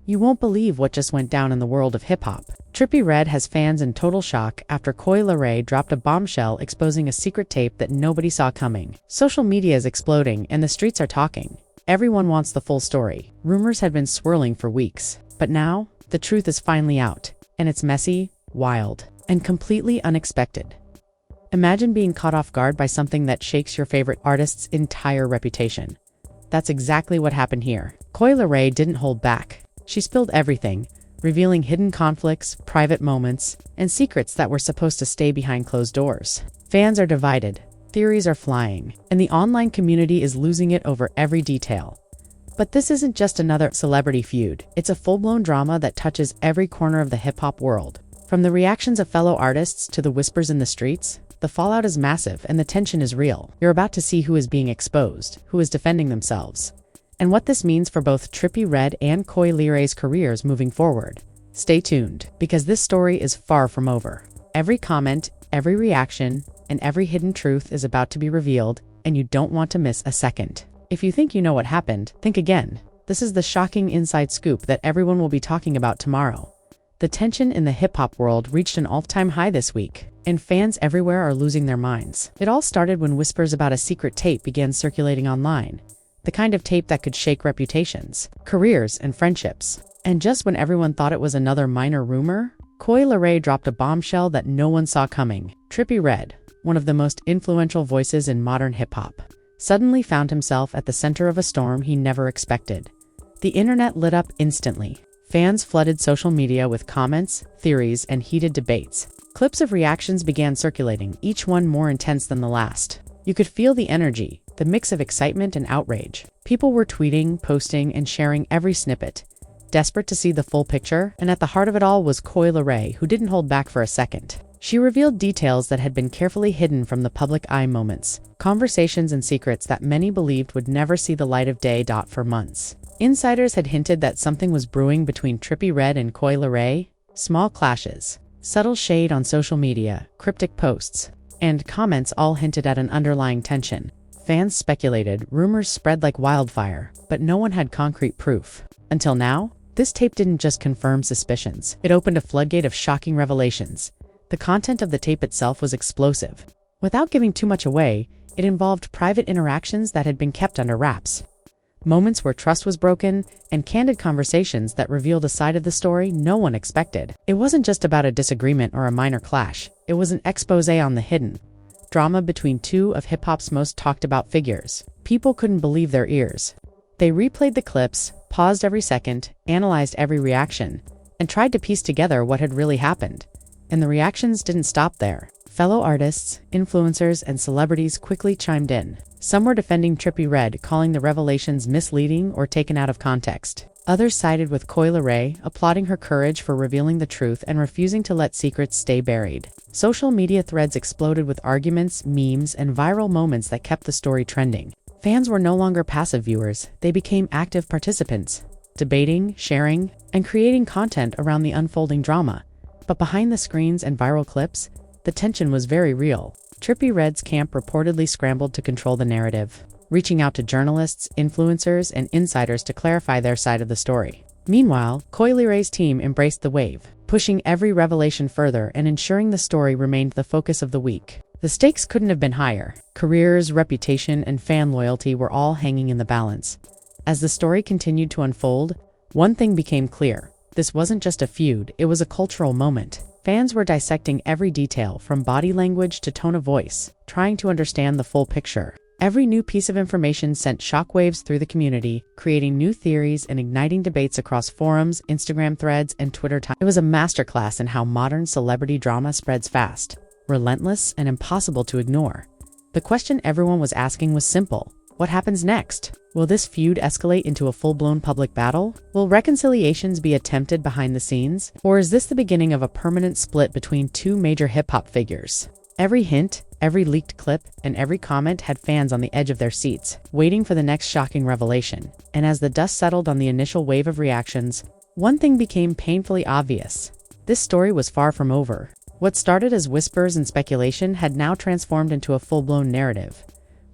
You won't believe what just went down in the world of hip-hop. Trippie Redd has fans in total shock after Coi Leray dropped a bombshell exposing a secret tape that nobody saw coming. Social media is exploding and the streets are talking. Everyone wants the full story. Rumors had been swirling for weeks, but now the truth is finally out, and it's messy, wild, and completely unexpected. Imagine being caught off guard by something that shakes your favorite artist's entire reputation. That's exactly what happened here. Coi Leray didn't hold back. She spilled everything, revealing hidden conflicts, private moments, and secrets that were supposed to stay behind closed doors. Fans are divided, theories are flying, and the online community is losing it over every detail. But this isn't just another celebrity feud. It's a full-blown drama that touches every corner of the hip-hop world. From the reactions of fellow artists to the whispers in the streets, the fallout is massive and the tension is real. You're about to see who is being exposed, who is defending themselves, and what this means for both Trippie Redd and Coi Leray's careers moving forward. Stay tuned, because this story is far from over. Every comment, every reaction, and every hidden truth is about to be revealed, and you don't want to miss a second. If you think you know what happened, think again. This is the shocking inside scoop that everyone will be talking about tomorrow. The tension in the hip-hop world reached an all-time high this week, and fans everywhere are losing their minds. It all started when whispers about a secret tape began circulating online. The kind of tape that could shake reputations, careers, and friendships. And just when everyone thought it was another minor rumor, Coi Leray dropped a bombshell that no one saw coming. Trippie Redd, one of the most influential voices in modern hip-hop, suddenly found himself at the center of a storm he never expected. The internet lit up instantly. Fans flooded social media with comments, theories, and heated debates. Clips of reactions began circulating, each one more intense than the last. You could feel the energy, the mix of excitement and outrage. People were tweeting, posting, and sharing every snippet, desperate to see the full picture, and at the heart of it all was Coi Leray, who didn't hold back for a second. She revealed details that had been carefully hidden from the public eye, moments, conversations, and secrets that many believed would never see the light of day. For months, insiders had hinted that something was brewing between Trippie Redd and Coi Leray. Small clashes, subtle shade on social media, cryptic posts, and comments all hinted at an underlying tension. Fans speculated, rumors spread like wildfire, but no one had concrete proof. Until now, this tape didn't just confirm suspicions. It opened a floodgate of shocking revelations. The content of the tape itself was explosive. Without giving too much away, it involved private interactions that had been kept under wraps. Moments where trust was broken, and candid conversations that revealed a side of the story no one expected. It wasn't just about a disagreement or a minor clash. It was an expose on the hidden drama between two of hip-hop's most talked-about figures. People couldn't believe their ears. They replayed the clips, paused every second, analyzed every reaction, and tried to piece together what had really happened. And the reactions didn't stop there. Fellow artists, influencers, and celebrities quickly chimed in. Some were defending Trippie Redd, calling the revelations misleading or taken out of context. Others sided with Coi Leray, applauding her courage for revealing the truth and refusing to let secrets stay buried. Social media threads exploded with arguments, memes, and viral moments that kept the story trending. Fans were no longer passive viewers, they became active participants, debating, sharing, and creating content around the unfolding drama. But behind the screens and viral clips, the tension was very real. Trippie Redd's camp reportedly scrambled to control the narrative, reaching out to journalists, influencers, and insiders to clarify their side of the story. Meanwhile, Coi Leray's team embraced the wave, pushing every revelation further and ensuring the story remained the focus of the week. The stakes couldn't have been higher. Careers, reputation, and fan loyalty were all hanging in the balance. As the story continued to unfold, one thing became clear. This wasn't just a feud, it was a cultural moment. Fans were dissecting every detail, from body language to tone of voice, trying to understand the full picture. Every new piece of information sent shockwaves through the community, creating new theories and igniting debates across forums, Instagram threads, and Twitter timelines. It was a masterclass in how modern celebrity drama spreads fast, relentless, and impossible to ignore. The question everyone was asking was simple. What happens next? Will this feud escalate into a full-blown public battle? Will reconciliations be attempted behind the scenes? Or is this the beginning of a permanent split between two major hip-hop figures? Every hint, every leaked clip, and every comment had fans on the edge of their seats, waiting for the next shocking revelation. And as the dust settled on the initial wave of reactions, one thing became painfully obvious. This story was far from over. What started as whispers and speculation had now transformed into a full-blown narrative.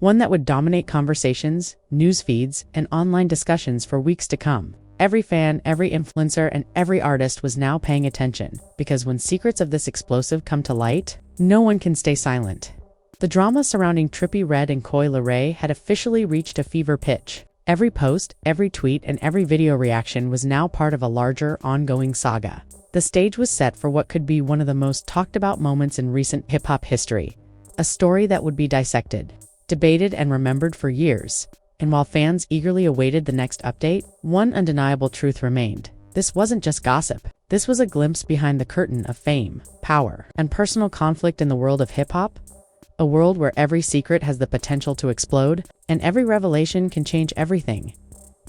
One that would dominate conversations, news feeds, and online discussions for weeks to come. Every fan, every influencer, and every artist was now paying attention, because when secrets of this explosive come to light, no one can stay silent. The drama surrounding Trippie Redd and Coi Leray had officially reached a fever pitch. Every post, every tweet, and every video reaction was now part of a larger, ongoing saga. The stage was set for what could be one of the most talked about moments in recent hip-hop history. A story that would be dissected, debated, and remembered for years. And while fans eagerly awaited the next update, one undeniable truth remained. This wasn't just gossip. This was a glimpse behind the curtain of fame, power, and personal conflict in the world of hip-hop. A world where every secret has the potential to explode, and every revelation can change everything.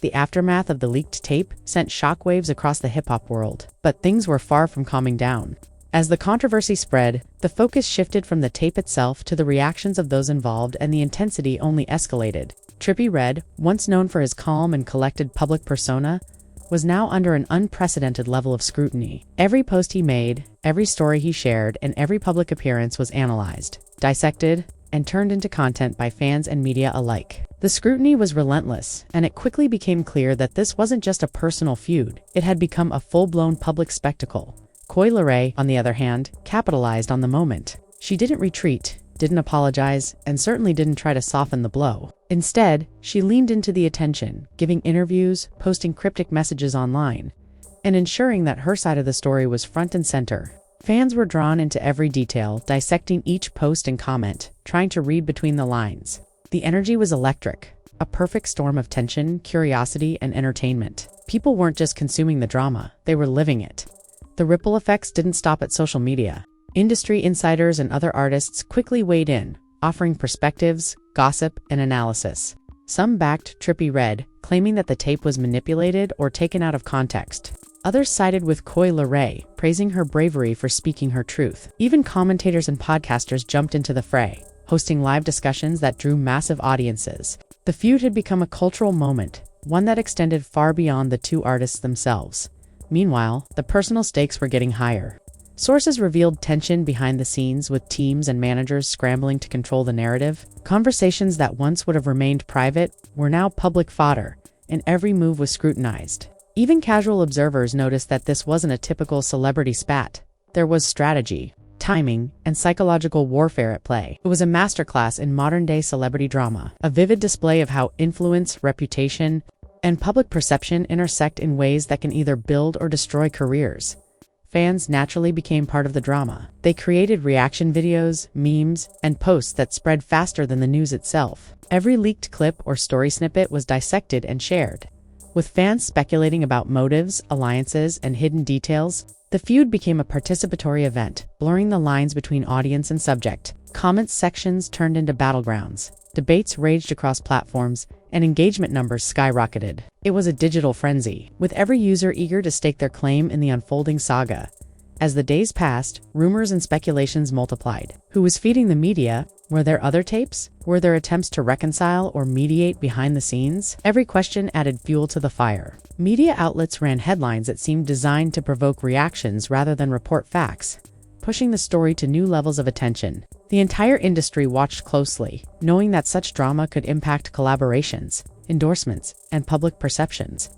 The aftermath of the leaked tape sent shockwaves across the hip-hop world, but things were far from calming down. As the controversy spread, the focus shifted from the tape itself to the reactions of those involved, and the intensity only escalated. Trippie Redd, once known for his calm and collected public persona, was now under an unprecedented level of scrutiny. Every post he made, every story he shared, and every public appearance was analyzed, dissected, and turned into content by fans and media alike. The scrutiny was relentless, and it quickly became clear that this wasn't just a personal feud. It had become a full-blown public spectacle. Coi Leray, on the other hand, capitalized on the moment. She didn't retreat, didn't apologize, and certainly didn't try to soften the blow. Instead, she leaned into the attention, giving interviews, posting cryptic messages online, and ensuring that her side of the story was front and center. Fans were drawn into every detail, dissecting each post and comment, trying to read between the lines. The energy was electric, a perfect storm of tension, curiosity, and entertainment. People weren't just consuming the drama, they were living it. The ripple effects didn't stop at social media. Industry insiders and other artists quickly weighed in, offering perspectives, gossip, and analysis. Some backed Trippie Redd, claiming that the tape was manipulated or taken out of context. Others sided with Coi Leray, praising her bravery for speaking her truth. Even commentators and podcasters jumped into the fray, hosting live discussions that drew massive audiences. The feud had become a cultural moment, one that extended far beyond the two artists themselves. Meanwhile, the personal stakes were getting higher. Sources revealed tension behind the scenes, with teams and managers scrambling to control the narrative. Conversations that once would have remained private were now public fodder, and every move was scrutinized. Even casual observers noticed that this wasn't a typical celebrity spat. There was strategy, timing, and psychological warfare at play. It was a masterclass in modern-day celebrity drama, a vivid display of how influence, reputation, and public perception intersect in ways that can either build or destroy careers. Fans naturally became part of the drama. They created reaction videos, memes, and posts that spread faster than the news itself. Every leaked clip or story snippet was dissected and shared. With fans speculating about motives, alliances, and hidden details, the feud became a participatory event, blurring the lines between audience and subject. Comment sections turned into battlegrounds. Debates raged across platforms, and engagement numbers skyrocketed. It was a digital frenzy, with every user eager to stake their claim in the unfolding saga. As the days passed, rumors and speculations multiplied. Who was feeding the media? Were there other tapes? Were there attempts to reconcile or mediate behind the scenes? Every question added fuel to the fire. Media outlets ran headlines that seemed designed to provoke reactions rather than report facts, pushing the story to new levels of attention. The entire industry watched closely, knowing that such drama could impact collaborations, endorsements, and public perceptions.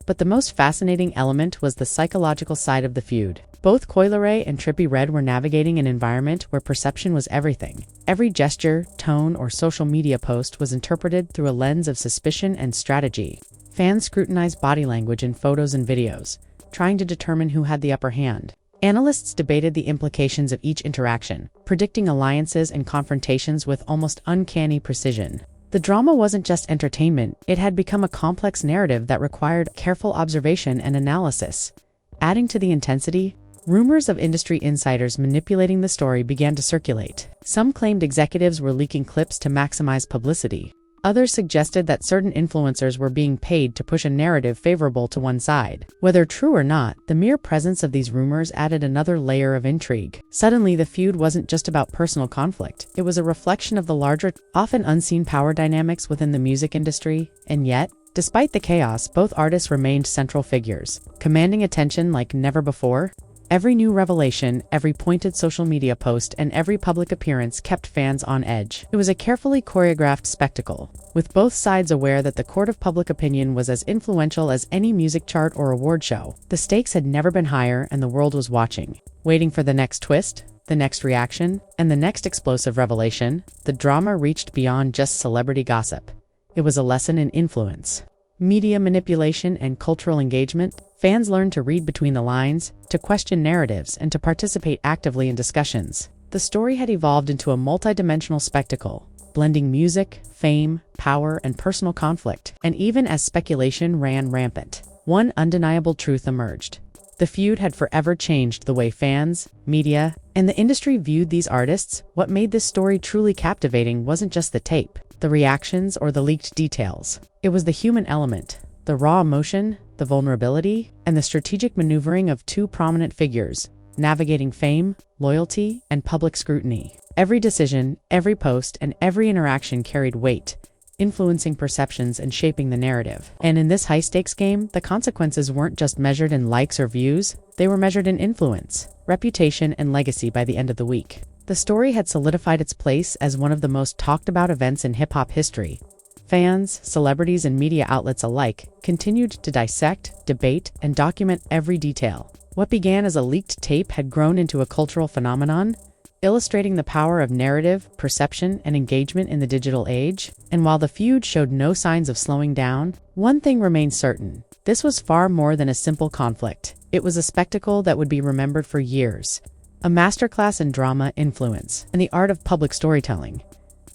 But the most fascinating element was the psychological side of the feud. Both Coi Leray and Trippie Redd were navigating an environment where perception was everything. Every gesture, tone, or social media post was interpreted through a lens of suspicion and strategy. Fans scrutinized body language in photos and videos, trying to determine who had the upper hand. Analysts debated the implications of each interaction, predicting alliances and confrontations with almost uncanny precision. The drama wasn't just entertainment, it had become a complex narrative that required careful observation and analysis. Adding to the intensity, rumors of industry insiders manipulating the story began to circulate. Some claimed executives were leaking clips to maximize publicity. Others suggested that certain influencers were being paid to push a narrative favorable to one side. Whether true or not, the mere presence of these rumors added another layer of intrigue. Suddenly, the feud wasn't just about personal conflict. It was a reflection of the larger, often unseen power dynamics within the music industry. And yet, despite the chaos, both artists remained central figures, commanding attention like never before. Every new revelation, every pointed social media post, and every public appearance kept fans on edge. It was a carefully choreographed spectacle, with both sides aware that the court of public opinion was as influential as any music chart or award show. The stakes had never been higher, and the world was watching, waiting for the next twist, the next reaction, and the next explosive revelation. The drama reached beyond just celebrity gossip. It was a lesson in influence, media manipulation, and cultural engagement. Fans learned to read between the lines, to question narratives, and to participate actively in discussions. The story had evolved into a multidimensional spectacle, blending music, fame, power, and personal conflict. And even as speculation ran rampant, one undeniable truth emerged. The feud had forever changed the way fans, media, and the industry viewed these artists. What made this story truly captivating wasn't just the tape, the reactions, or the leaked details. It was the human element, the raw emotion, the vulnerability, and the strategic maneuvering of two prominent figures, navigating fame, loyalty, and public scrutiny. Every decision, every post, and every interaction carried weight, influencing perceptions and shaping the narrative. And in this high-stakes game, the consequences weren't just measured in likes or views, they were measured in influence, reputation, and legacy. By the end of the week, the story had solidified its place as one of the most talked-about events in hip-hop history. Fans, celebrities, and media outlets alike continued to dissect, debate, and document every detail. What began as a leaked tape had grown into a cultural phenomenon, illustrating the power of narrative, perception, and engagement in the digital age. And while the feud showed no signs of slowing down, one thing remained certain: this was far more than a simple conflict. It was a spectacle that would be remembered for years, a masterclass in drama, influence, and the art of public storytelling.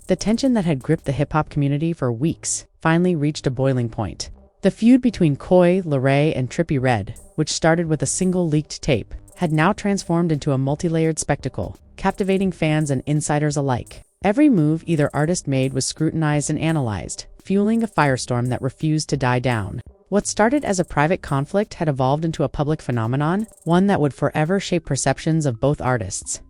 The tension that had gripped the hip-hop community for weeks finally reached a boiling point. The feud between Coi Leray and Trippie, which started with a single leaked tape, had now transformed into a multi-layered spectacle, captivating fans and insiders alike. Every move either artist made was scrutinized and analyzed, fueling a firestorm that refused to die down. What started as a private conflict had evolved into a public phenomenon, one that would forever shape perceptions of both artists.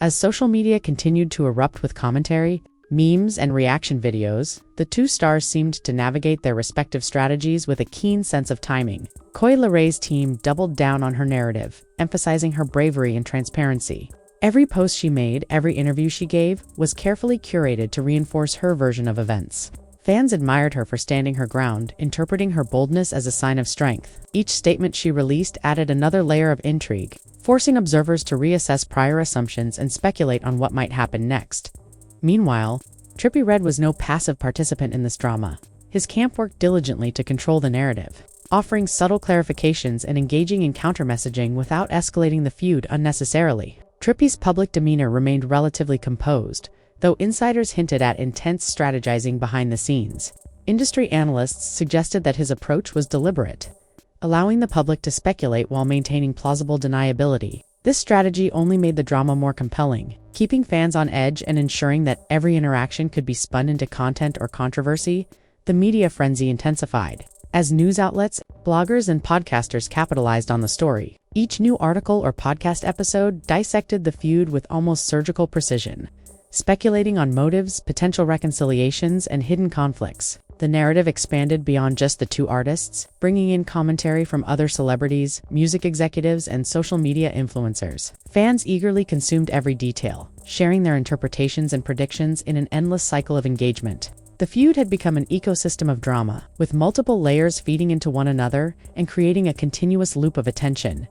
As social media continued to erupt with commentary, memes, and reaction videos, the two stars seemed to navigate their respective strategies with a keen sense of timing. Coi Leray's team doubled down on her narrative, emphasizing her bravery and transparency. Every post she made, every interview she gave, was carefully curated to reinforce her version of events. Fans admired her for standing her ground, interpreting her boldness as a sign of strength. Each statement she released added another layer of intrigue, forcing observers to reassess prior assumptions and speculate on what might happen next. Meanwhile, Trippie was no passive participant in this drama. His camp worked diligently to control the narrative, offering subtle clarifications and engaging in counter-messaging without escalating the feud unnecessarily. Trippie's public demeanor remained relatively composed, though insiders hinted at intense strategizing behind the scenes. Industry analysts suggested that his approach was deliberate, allowing the public to speculate while maintaining plausible deniability. This strategy only made the drama more compelling, keeping fans on edge and ensuring that every interaction could be spun into content or controversy. The media frenzy intensified, as news outlets, bloggers, and podcasters capitalized on the story. Each new article or podcast episode dissected the feud with almost surgical precision, speculating on motives, potential reconciliations, and hidden conflicts. The narrative expanded beyond just the two artists, bringing in commentary from other celebrities, music executives, and social media influencers. Fans eagerly consumed every detail, sharing their interpretations and predictions in an endless cycle of engagement. The feud had become an ecosystem of drama, with multiple layers feeding into one another and creating a continuous loop of attention.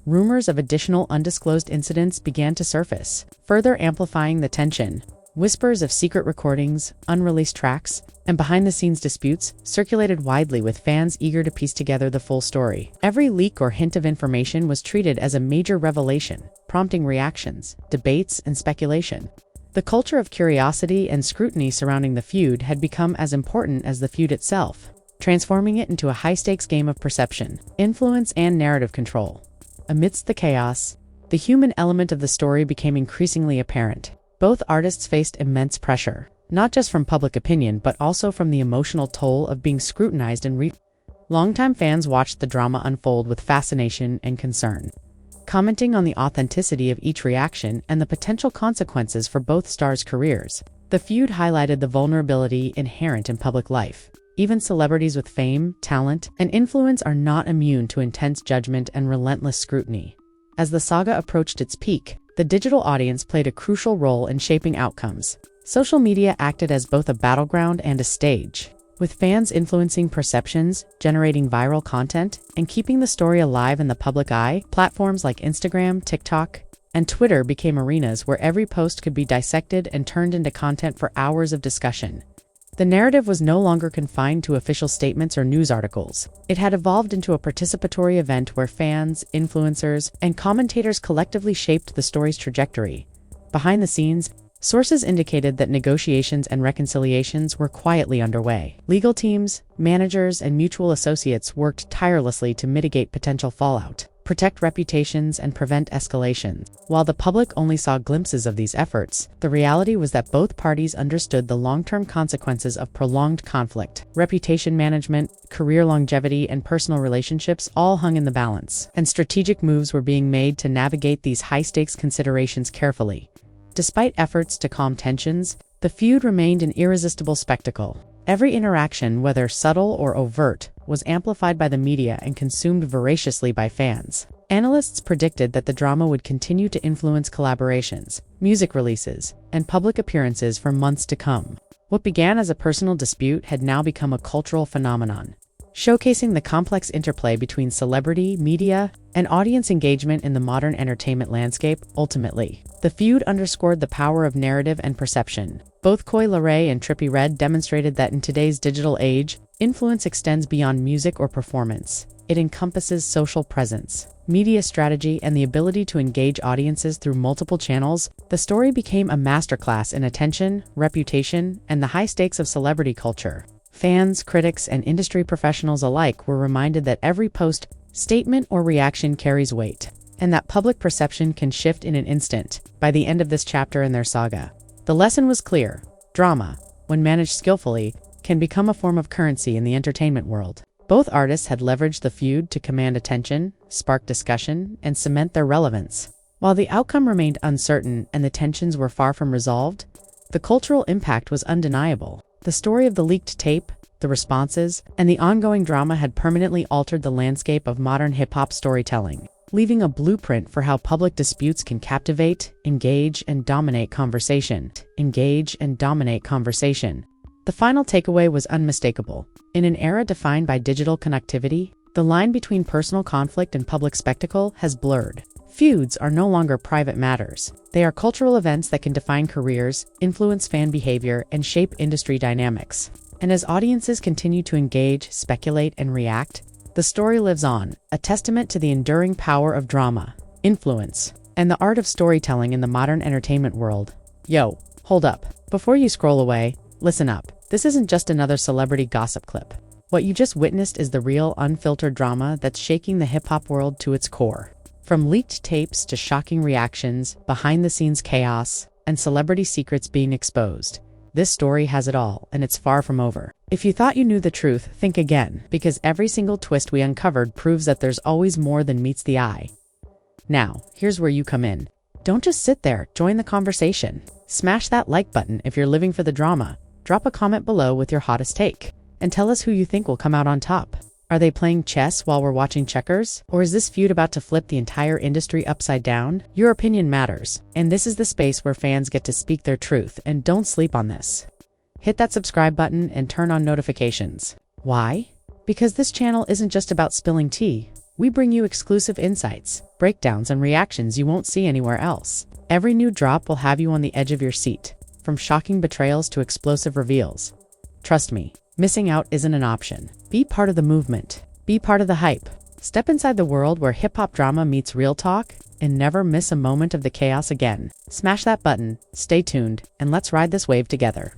Rumors of additional undisclosed incidents began to surface, further amplifying the tension. Whispers of secret recordings, unreleased tracks, and behind-the-scenes disputes circulated widely, with fans eager to piece together the full story. Every leak or hint of information was treated as a major revelation, prompting reactions, debates, and speculation. The culture of curiosity and scrutiny surrounding the feud had become as important as the feud itself, transforming it into a high-stakes game of perception, influence, and narrative control. Amidst the chaos, the human element of the story became increasingly apparent. Both artists faced immense pressure, not just from public opinion but also from the emotional toll of being scrutinized and Longtime fans watched the drama unfold with fascination and concern, commenting on the authenticity of each reaction and the potential consequences for both stars' careers. The feud highlighted the vulnerability inherent in public life. Even celebrities with fame, talent, and influence are not immune to intense judgment and relentless scrutiny. As the saga approached its peak, the digital audience played a crucial role in shaping outcomes. Social media acted as both a battleground and a stage, with fans influencing perceptions, generating viral content, and keeping the story alive in the public eye. Platforms like Instagram, TikTok, and Twitter became arenas where every post could be dissected and turned into content for hours of discussion. The narrative was no longer confined to official statements or news articles. It had evolved into a participatory event where fans, influencers, and commentators collectively shaped the story's trajectory. Behind the scenes, sources indicated that negotiations and reconciliations were quietly underway. Legal teams, managers, and mutual associates worked tirelessly to mitigate potential fallout, protect reputations, and prevent escalation. While the public only saw glimpses of these efforts, the reality was that both parties understood the long-term consequences of prolonged conflict. Reputation management, career longevity, and personal relationships all hung in the balance, and strategic moves were being made to navigate these high-stakes considerations carefully. Despite efforts to calm tensions, the feud remained an irresistible spectacle. Every interaction, whether subtle or overt, was amplified by the media and consumed voraciously by fans. Analysts predicted that the drama would continue to influence collaborations, music releases, and public appearances for months to come. What began as a personal dispute had now become a cultural phenomenon, showcasing the complex interplay between celebrity, media, and audience engagement in the modern entertainment landscape. Ultimately, the feud underscored the power of narrative and perception. Both Coi Leray and Trippie demonstrated that in today's digital age, influence extends beyond music or performance. It encompasses social presence, media strategy, and the ability to engage audiences through multiple channels. The story became a masterclass in attention, reputation, and the high stakes of celebrity culture. Fans, critics, and industry professionals alike were reminded that every post, statement, or reaction carries weight, and that public perception can shift in an instant. By the end of this chapter in their saga, the lesson was clear: drama, when managed skillfully, can become a form of currency in the entertainment world. Both artists had leveraged the feud to command attention, spark discussion, and cement their relevance. While the outcome remained uncertain and the tensions were far from resolved, the cultural impact was undeniable. The story of the leaked tape, the responses, and the ongoing drama had permanently altered the landscape of modern hip-hop storytelling, leaving a blueprint for how public disputes can captivate, engage, and dominate conversation. The final takeaway was unmistakable. In an era defined by digital connectivity, the line between personal conflict and public spectacle has blurred. Feuds are no longer private matters. They are cultural events that can define careers, influence fan behavior, and shape industry dynamics. And as audiences continue to engage, speculate, and react, the story lives on, a testament to the enduring power of drama, influence, and the art of storytelling in the modern entertainment world. Yo, hold up. Before you scroll away, listen up. This isn't just another celebrity gossip clip. What you just witnessed is the real, unfiltered drama that's shaking the hip-hop world to its core. From leaked tapes to shocking reactions, behind-the-scenes chaos, and celebrity secrets being exposed, this story has it all, and it's far from over. If you thought you knew the truth, think again, because every single twist we uncovered proves that there's always more than meets the eye. Now, here's where you come in. Don't just sit there, join the conversation. Smash that like button if you're living for the drama. Drop a comment below with your hottest take, and tell us who you think will come out on top. Are they playing chess while we're watching checkers? Or is this feud about to flip the entire industry upside down? Your opinion matters, and this is the space where fans get to speak their truth, and don't sleep on this. Hit that subscribe button and turn on notifications. Why? Because this channel isn't just about spilling tea. We bring you exclusive insights, breakdowns, and reactions you won't see anywhere else. Every new drop will have you on the edge of your seat, from shocking betrayals to explosive reveals. Trust me, missing out isn't an option. Be part of the movement. Be part of the hype. Step inside the world where hip-hop drama meets real talk, and never miss a moment of the chaos again. Smash that button, stay tuned, and let's ride this wave together.